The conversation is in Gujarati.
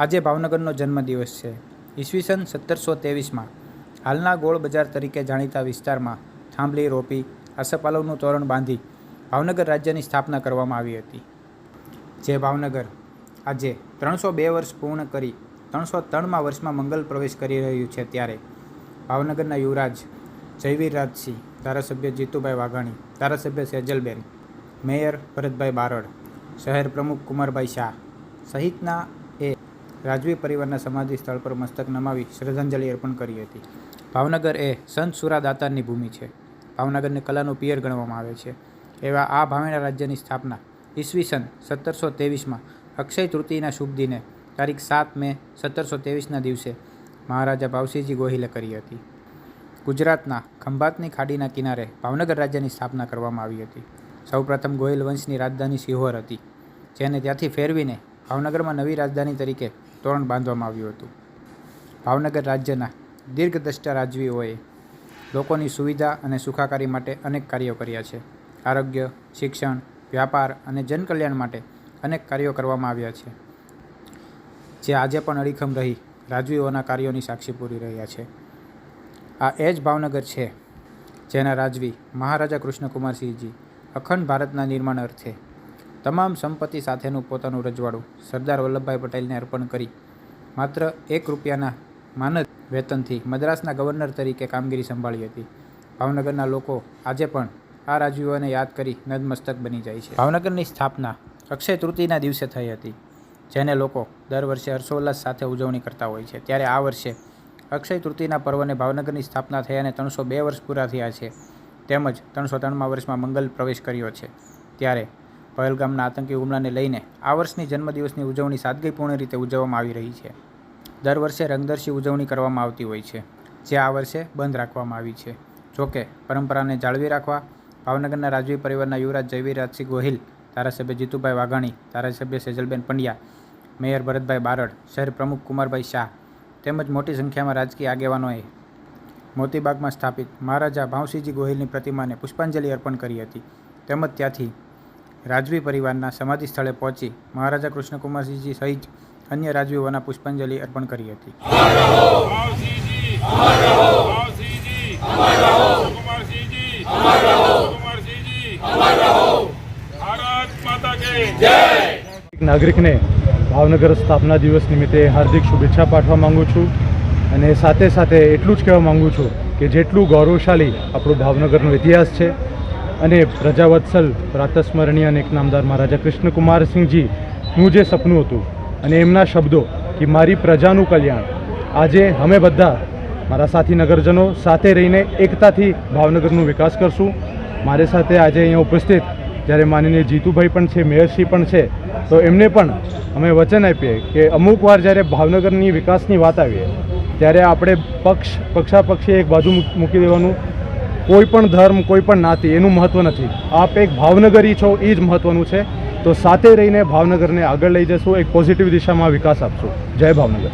આજે ભાવનગરનો જન્મદિવસ છે। ઈસવીસન 1723માં હાલના ગોળ બજાર તરીકે જાણીતા વિસ્તારમાં થાંભલી રોપી આસોપાલવનું તોરણ બાંધી ભાવનગર રાજ્યની સ્થાપના કરવામાં આવી હતી। જે ભાવનગર આજે 302 વર્ષ પૂર્ણ કરી 303મા વર્ષમાં મંગલ પ્રવેશ કરી રહ્યું છે, ત્યારે ભાવનગરના યુવરાજ જયવીરરાજસિંહ, ધારાસભ્ય જીતુભાઈ વાઘાણી, ધારાસભ્ય સેજલબેન, મેયર ભરતભાઈ બારડ, શહેર પ્રમુખ કુમારભાઈ શાહ સહિતના રાજવી પરિવારના સમાધિ સ્થળ પર મસ્તક નમાવી શ્રદ્ધાંજલિ અર્પણ કરી હતી। ભાવનગર એ સંત સુરાદાતારની ભૂમિ છે। ભાવનગરને કલાનું પિયર ગણવામાં આવે છે। એવા આ ભાવેણા રાજ્યની સ્થાપના ઈસવીસન 1723માં અક્ષય તૃતીયના શુભ દિને તારીખ 7 મે 1723ના દિવસે મહારાજા ભાવસિંહજી ગોહિલે કરી હતી। ગુજરાતના ખંભાતની ખાડીના કિનારે ભાવનગર રાજ્યની સ્થાપના કરવામાં આવી હતી। સૌપ્રથમ ગોહિલ વંશની રાજધાની સિહોર હતી, જેને ત્યાંથી ફેરવીને ભાવનગરમાં નવી રાજધાની તરીકે તોરણ બાંધવામાં આવ્યું હતું। ભાવનગર રાજ્યના દીર્ઘદ્રષ્ટા રાજવીઓએ લોકોની સુવિધા અને સુખાકારી માટે અનેક કાર્યો કર્યા છે। આરોગ્ય, શિક્ષણ, વ્યાપાર અને જનકલ્યાણ માટે અનેક કાર્યો કરવામાં આવ્યા છે, જે આજે પણ અડીખમ રહી રાજવીઓના કાર્યોની સાક્ષી પૂરી રહ્યા છે। આ એ જ ભાવનગર છે જેના રાજવી મહારાજા કૃષ્ણકુમારસિંહજી અખંડ ભારતના નિર્માણ અર્થે તમામ સંપત્તિ સાથેનું પોતાનું રજવાડું સરદાર વલ્લભભાઈ પટેલને અર્પણ કરી માત્ર ₹1ના માનદ વેતનથી મદ્રાસના ગવર્નર તરીકે કામગીરી સંભાળી હતી। ભાવનગરના લોકો આજે પણ આ રાજવીઓને યાદ કરી નતમસ્તક બની જાય છે। ભાવનગરની સ્થાપના અક્ષય તૃતીયના દિવસે થઈ હતી, જેને લોકો દર વર્ષે હર્ષોલ્લાસ સાથે ઉજવણી કરતા હોય છે। ત્યારે આ વર્ષે અક્ષય તૃતીયના પર્વને ભાવનગરની સ્થાપના થયાને 302 વર્ષ પૂરા થયા છે, તેમજ 303મા વર્ષમાં મંગલ પ્રવેશ કર્યો છે। ત્યારે પહેલગામના આતંકી હુમલાને લઈને આ વર્ષની જન્મદિવસની ઉજવણી સાદગીપૂર્ણ રીતે ઉજવવામાં આવી રહી છે। દર વર્ષે રંગદર્શી ઉજવણી કરવામાં આવતી હોય છે, જે આ વર્ષે બંધ રાખવામાં આવી છે। જોકે પરંપરાને જાળવી રાખવા ભાવનગરના રાજવી પરિવારના યુવરાજ જયવીરરાજસિંહ ગોહિલ, ધારાસભ્ય જીતુભાઈ વાઘાણી, ધારાસભ્ય સેજલબેન પંડ્યા, મેયર ભરતભાઈ બારડ, શહેર પ્રમુખ કુમારભાઈ શાહ તેમજ મોટી સંખ્યામાં રાજકીય આગેવાનોએ મોતીબાગમાં સ્થાપિત મહારાજા ભાવસિંહજી ગોહિલની પ્રતિમાને પુષ્પાંજલિ અર્પણ કરી હતી, તેમજ ત્યાંથી રાજવી પરિવારના સમાધિ સ્થળે પહોંચી મહારાજા કૃષ્ણકુમારસિંહજી સહિત અન્ય રાજવીઓના પુષ્પાંજલિ અર્પણ કરી હતી। નાગરિકને ભાવનગર સ્થાપના દિવસ નિમિત્તે હાર્દિક શુભેચ્છા પાઠવવા માંગુ છું, અને સાથે સાથે એટલું જ કહેવા માંગુ છું કે જેટલું ગૌરવશાળી આપણું ભાવનગરનો ઇતિહાસ છે અને પ્રજાવત્સલ પ્રાતસ્મરણીય અને એક નામદાર મહારાજા કૃષ્ણકુમારસિંહજીનું જે સપનું હતું અને એમના શબ્દો કે મારી પ્રજાનું કલ્યાણ, આજે અમે બધા મારા સાથી નગરજનો સાથે રહીને એકતાથી ભાવનગરનો વિકાસ કરશું। મારી સાથે આજે અહીંયા ઉપસ્થિત જ્યારે માનનીય જીતુભાઈ પણ છે, મેયરશ્રી પણ છે, તો એમને પણ અમે વચન આપીએ કે અમુક વાર જ્યારે ભાવનગરની વિકાસની વાત આવીએ ત્યારે આપણે પક્ષાપક્ષી એક બાજુ મૂકી દેવાનું, કોઈ પણ ધર્મ, કોઈ પણ નાતી એનું મહત્ત્વ નથી। આપ એક ભાવનગરી છો, એ જ મહત્ત્વનું છે। તો સાથે રહીને ભાવનગરને આગળ લઈ જશું, એક પોઝિટિવ દિશામાં વિકાસ આપશું। જય ભાવનગર।